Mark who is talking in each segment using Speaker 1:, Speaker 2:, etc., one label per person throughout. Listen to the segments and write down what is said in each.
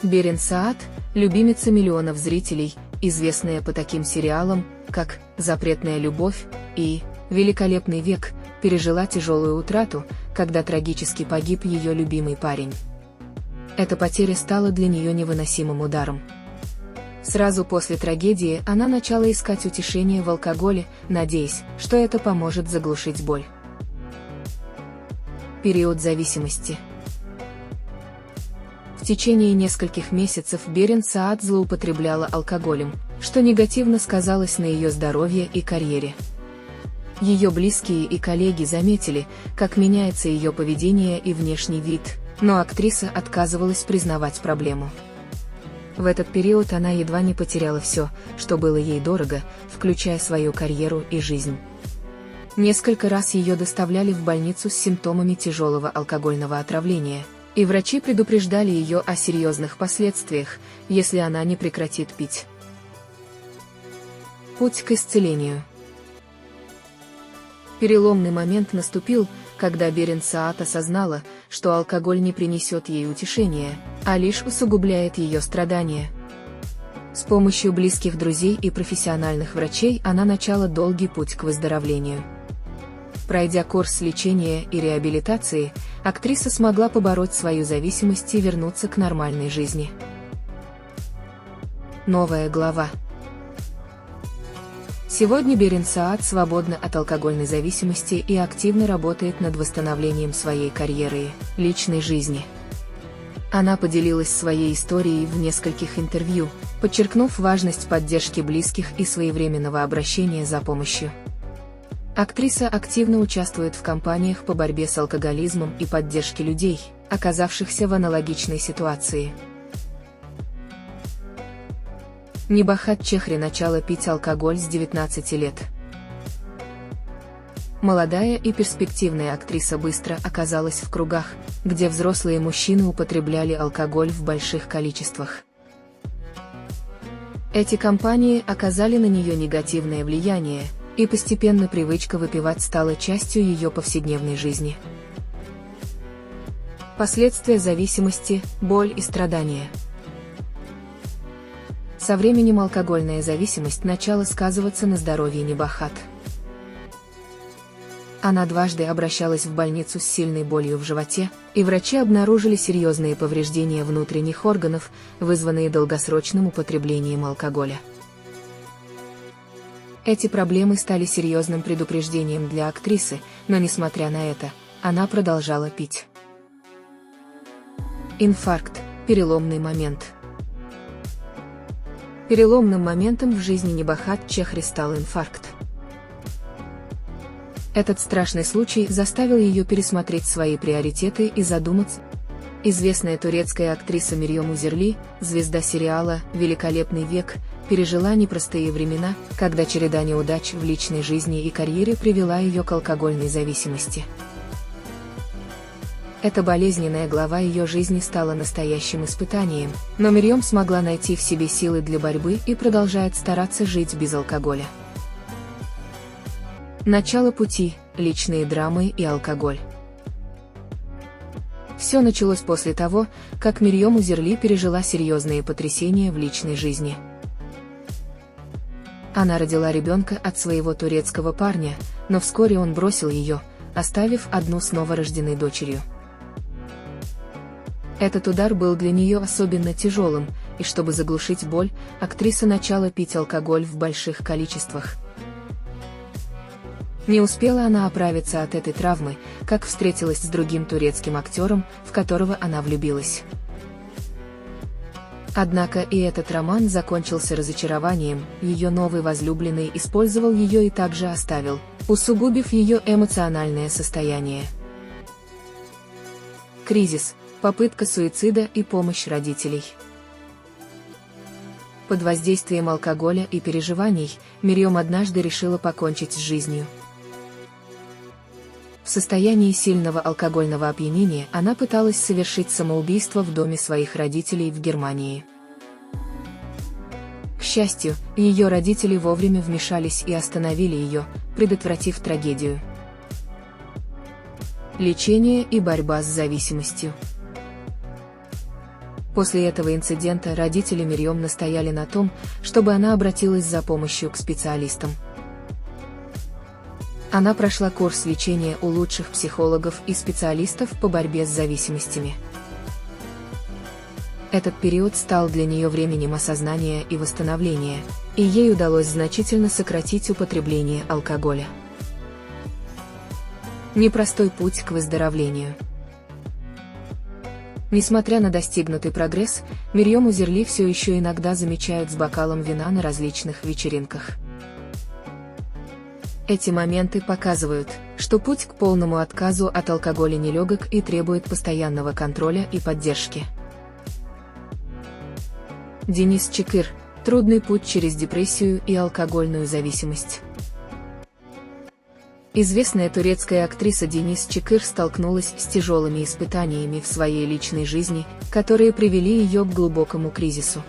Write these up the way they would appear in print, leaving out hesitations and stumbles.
Speaker 1: Берен Саат – любимица миллионов зрителей, известная по таким сериалам, как «Запретная любовь» и «Великолепный век», пережила тяжелую утрату, когда трагически погиб ее любимый парень. Эта потеря стала для нее невыносимым ударом. Сразу после трагедии она начала искать утешение в алкоголе, надеясь, что это поможет заглушить боль. Период зависимости. В течение нескольких месяцев Берен Саат злоупотребляла алкоголем, что негативно сказалось на ее здоровье и карьере. Ее близкие и коллеги заметили, как меняется ее поведение и внешний вид, но актриса отказывалась признавать проблему. В этот период она едва не потеряла все, что было ей дорого, включая свою карьеру и жизнь. Несколько раз ее доставляли в больницу с симптомами тяжелого алкогольного отравления, и врачи предупреждали ее о серьезных последствиях, если она не прекратит пить. Путь к исцелению. Переломный момент наступил, когда Берен Саат осознала, что алкоголь не принесет ей утешения, а лишь усугубляет ее страдания. С помощью близких друзей и профессиональных врачей она начала долгий путь к выздоровлению. Пройдя курс лечения и реабилитации, актриса смогла побороть свою зависимость и вернуться к нормальной жизни. Новая глава. Сегодня Берен Саат свободна от алкогольной зависимости и активно работает над восстановлением своей карьеры и личной жизни. Она поделилась своей историей в нескольких интервью, подчеркнув важность поддержки близких и своевременного обращения за помощью. Актриса активно участвует в кампаниях по борьбе с алкоголизмом и поддержке людей, оказавшихся в аналогичной ситуации. Небахат Чехри начала пить алкоголь с 19 лет. Молодая и перспективная актриса быстро оказалась в кругах, где взрослые мужчины употребляли алкоголь в больших количествах. Эти кампании оказали на нее негативное влияние, и постепенно привычка выпивать стала частью ее повседневной жизни. Последствия зависимости, боль и страдания. Со временем алкогольная зависимость начала сказываться на здоровье Небахат. Она дважды обращалась в больницу с сильной болью в животе, и врачи обнаружили серьезные повреждения внутренних органов, вызванные долгосрочным употреблением алкоголя. Эти проблемы стали серьезным предупреждением для актрисы, но несмотря на это, она продолжала пить. Инфаркт – переломный момент. Переломным моментом в жизни Небахат Чехри стал инфаркт. Этот страшный случай заставил ее пересмотреть свои приоритеты и задуматься. Известная турецкая актриса Мирьем Узерли, звезда сериала «Великолепный век», пережила непростые времена, когда череда неудач в личной жизни и карьере привела ее к алкогольной зависимости. Эта болезненная глава ее жизни стала настоящим испытанием, но Мирьем смогла найти в себе силы для борьбы и продолжает стараться жить без алкоголя. Начало пути, личные драмы и алкоголь. Все началось после того, как Мирьем Узерли пережила серьезные потрясения в личной жизни. Она родила ребенка от своего турецкого парня, но вскоре он бросил ее, оставив одну с новорожденной дочерью. Этот удар был для нее особенно тяжелым, и чтобы заглушить боль, актриса начала пить алкоголь в больших количествах. Не успела она оправиться от этой травмы, как встретилась с другим турецким актером, в которого она влюбилась. Однако и этот роман закончился разочарованием, ее новый возлюбленный использовал ее и также оставил, усугубив ее эмоциональное состояние. Кризис, попытка суицида и помощь родителей. Под воздействием алкоголя и переживаний, Мирьем однажды решила покончить с жизнью. В состоянии сильного алкогольного опьянения она пыталась совершить самоубийство в доме своих родителей в Германии. К счастью, ее родители вовремя вмешались и остановили ее, предотвратив трагедию. Лечение и борьба с зависимостью. После этого инцидента родители Мирьям настояли на том, чтобы она обратилась за помощью к специалистам. Она прошла курс лечения у лучших психологов и специалистов по борьбе с зависимостями. Этот период стал для нее временем осознания и восстановления, и ей удалось значительно сократить употребление алкоголя. Непростой путь к выздоровлению. Несмотря на достигнутый прогресс, Мирьям Узерли все еще иногда замечают с бокалом вина на различных вечеринках. Эти моменты показывают, что путь к полному отказу от алкоголя нелегок и требует постоянного контроля и поддержки. Денис Чикыр. Трудный путь через депрессию и алкогольную зависимость. Известная турецкая актриса Денис Чикыр столкнулась с тяжелыми испытаниями в своей личной жизни, которые привели ее к глубокому кризису.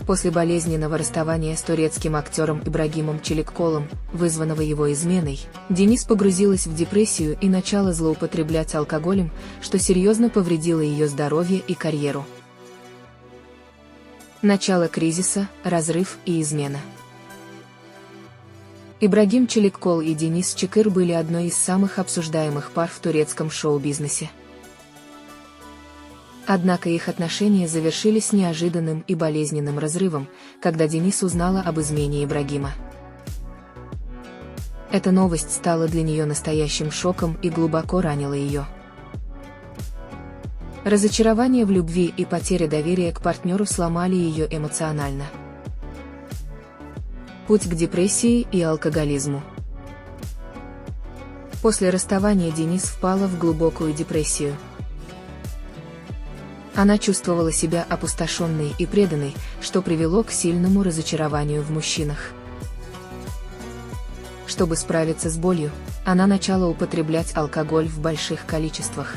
Speaker 1: После болезненного расставания с турецким актером Ибрагимом Челикколом, вызванного его изменой, Денис погрузилась в депрессию и начала злоупотреблять алкоголем, что серьезно повредило ее здоровье и карьеру. Начало кризиса, разрыв и измена. Ибрагим Челиккол и Денис Чикыр были одной из самых обсуждаемых пар в турецком шоу-бизнесе. Однако их отношения завершились неожиданным и болезненным разрывом, когда Денис узнала об измене Ибрагима. Эта новость стала для нее настоящим шоком и глубоко ранила ее. Разочарование в любви и потеря доверия к партнеру сломали ее эмоционально. Путь к депрессии и алкоголизму. После расставания Денис впала в глубокую депрессию. Она чувствовала себя опустошенной и преданной, что привело к сильному разочарованию в мужчинах. Чтобы справиться с болью, она начала употреблять алкоголь в больших количествах.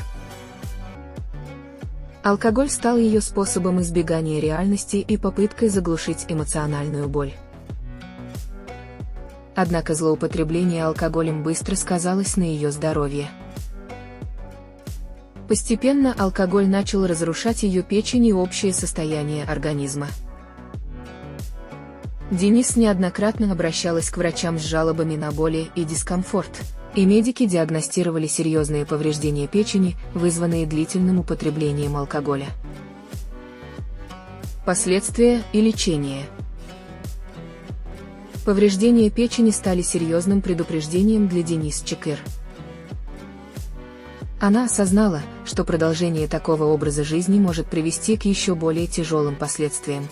Speaker 1: Алкоголь стал ее способом избегания реальности и попыткой заглушить эмоциональную боль. Однако злоупотребление алкоголем быстро сказалось на ее здоровье. Постепенно алкоголь начал разрушать ее печень и общее состояние организма. Денис неоднократно обращалась к врачам с жалобами на боли и дискомфорт, и медики диагностировали серьезные повреждения печени, вызванные длительным употреблением алкоголя. Последствия и лечение. Повреждения печени стали серьезным предупреждением для Денис Чикыр. Она осознала, что продолжение такого образа жизни может привести к еще более тяжелым последствиям.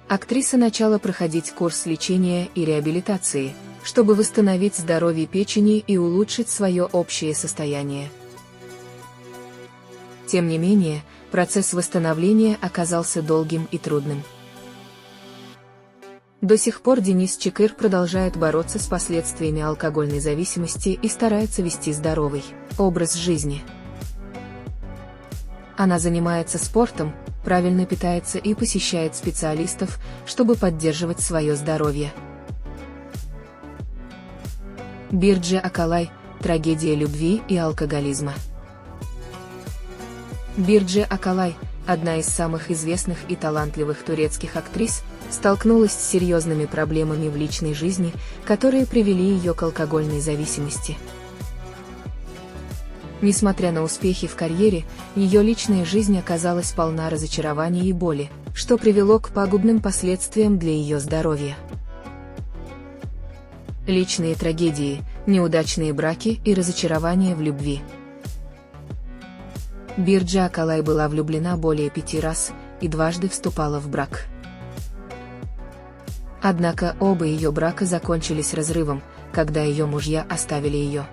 Speaker 1: Актриса начала проходить курс лечения и реабилитации, чтобы восстановить здоровье печени и улучшить свое общее состояние. Тем не менее, процесс восстановления оказался долгим и трудным. До сих пор Денис Чикыр продолжает бороться с последствиями алкогольной зависимости и старается вести здоровый образ жизни. Она занимается спортом, правильно питается и посещает специалистов, чтобы поддерживать свое здоровье. Бирджи Акалай. Трагедия любви и алкоголизма. Бирджи Акалай, одна из самых известных и талантливых турецких актрис, столкнулась с серьезными проблемами в личной жизни, которые привели ее к алкогольной зависимости. Несмотря на успехи в карьере, ее личная жизнь оказалась полна разочарований и боли, что привело к пагубным последствиям для ее здоровья. Личные трагедии, неудачные браки и разочарования в любви. Бирджи Акалай была влюблена более 5 раз и дважды вступала в брак. Однако оба ее брака закончились разрывом, когда ее мужья оставили ее.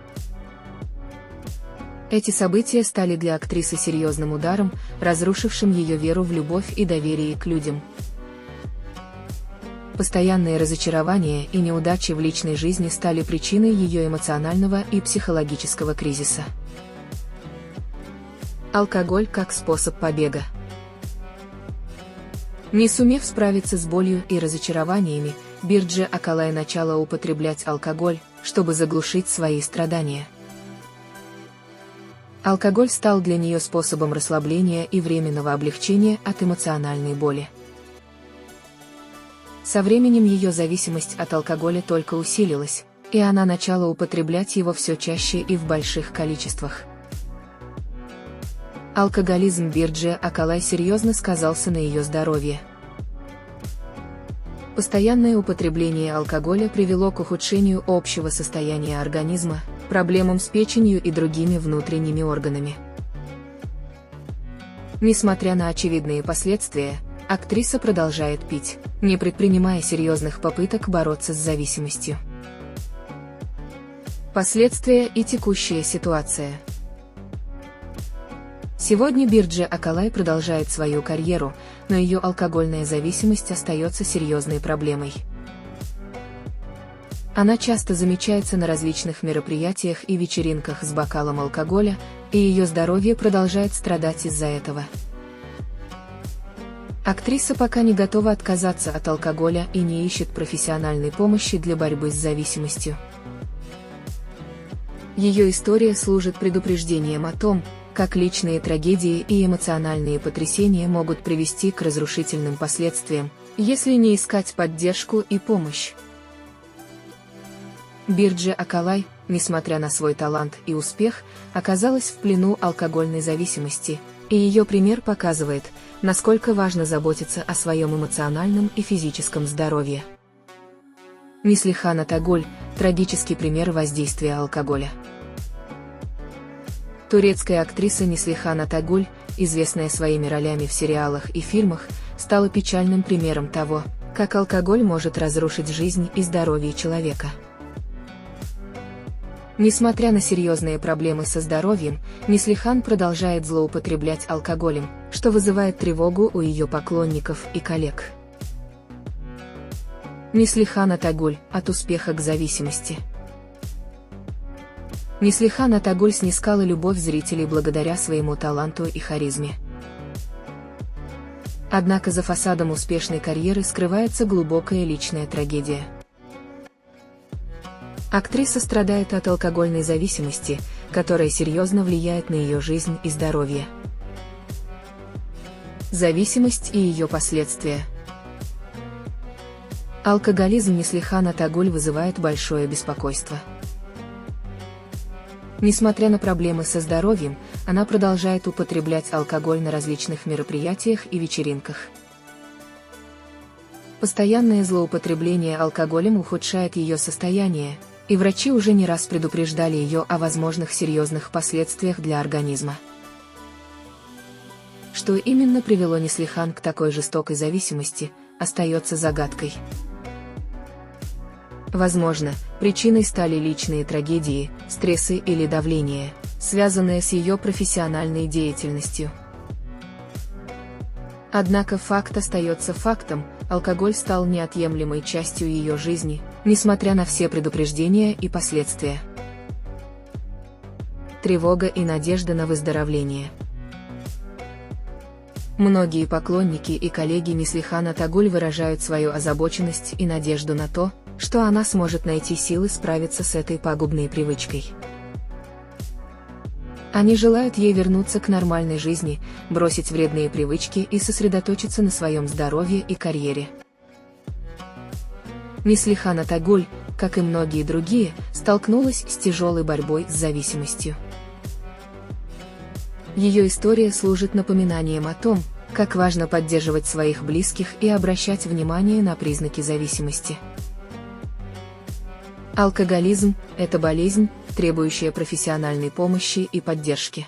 Speaker 1: Эти события стали для актрисы серьезным ударом, разрушившим ее веру в любовь и доверие к людям. Постоянные разочарования и неудачи в личной жизни стали причиной ее эмоционального и психологического кризиса. Алкоголь как способ побега. Не сумев справиться с болью и разочарованиями, Бирджи Акалай начала употреблять алкоголь, чтобы заглушить свои страдания. Алкоголь стал для нее способом расслабления и временного облегчения от эмоциональной боли. Со временем ее зависимость от алкоголя только усилилась, и она начала употреблять его все чаще и в больших количествах. Алкоголизм Бирджи Акалай серьезно сказался на ее здоровье. Постоянное употребление алкоголя привело к ухудшению общего состояния организма, проблемам с печенью и другими внутренними органами. Несмотря на очевидные последствия, актриса продолжает пить, не предпринимая серьезных попыток бороться с зависимостью. Последствия и текущая ситуация. Сегодня Бирджи Акалай продолжает свою карьеру, но ее алкогольная зависимость остается серьезной проблемой. Она часто замечается на различных мероприятиях и вечеринках с бокалом алкоголя, и ее здоровье продолжает страдать из-за этого. Актриса пока не готова отказаться от алкоголя и не ищет профессиональной помощи для борьбы с зависимостью. Ее история служит предупреждением о том, как личные трагедии и эмоциональные потрясения могут привести к разрушительным последствиям, если не искать поддержку и помощь. Бирджи Акалай, несмотря на свой талант и успех, оказалась в плену алкогольной зависимости, и ее пример показывает, насколько важно заботиться о своем эмоциональном и физическом здоровье. Неслихан Атагуль – трагический пример воздействия алкоголя. Турецкая актриса Неслихан Атагуль, известная своими ролями в сериалах и фильмах, стала печальным примером того, как алкоголь может разрушить жизнь и здоровье человека. Несмотря на серьезные проблемы со здоровьем, Неслихан продолжает злоупотреблять алкоголем, что вызывает тревогу у ее поклонников и коллег. Неслихан Атагуль – от успеха к зависимости. Неслихан Атагуль снискала любовь зрителей благодаря своему таланту и харизме. Однако за фасадом успешной карьеры скрывается глубокая личная трагедия. Актриса страдает от алкогольной зависимости, которая серьезно влияет на ее жизнь и здоровье. Зависимость и ее последствия. Алкоголизм Неслихан Атагуль вызывает большое беспокойство. Несмотря на проблемы со здоровьем, она продолжает употреблять алкоголь на различных мероприятиях и вечеринках. Постоянное злоупотребление алкоголем ухудшает ее состояние, и врачи уже не раз предупреждали ее о возможных серьезных последствиях для организма. Что именно привело Неслихан к такой жестокой зависимости, остается загадкой. Возможно, причиной стали личные трагедии, стрессы или давление, связанные с ее профессиональной деятельностью. Однако факт остается фактом, алкоголь стал неотъемлемой частью ее жизни, несмотря на все предупреждения и последствия. Тревога и надежда на выздоровление. Многие поклонники и коллеги Неслихан Атагуль выражают свою озабоченность и надежду на то, что она сможет найти силы справиться с этой пагубной привычкой. Они желают ей вернуться к нормальной жизни, бросить вредные привычки и сосредоточиться на своем здоровье и карьере. Неслихан Атагуль, как и многие другие, столкнулась с тяжелой борьбой с зависимостью. Ее история служит напоминанием о том, как важно поддерживать своих близких и обращать внимание на признаки зависимости. Алкоголизм – это болезнь, требующая профессиональной помощи и поддержки.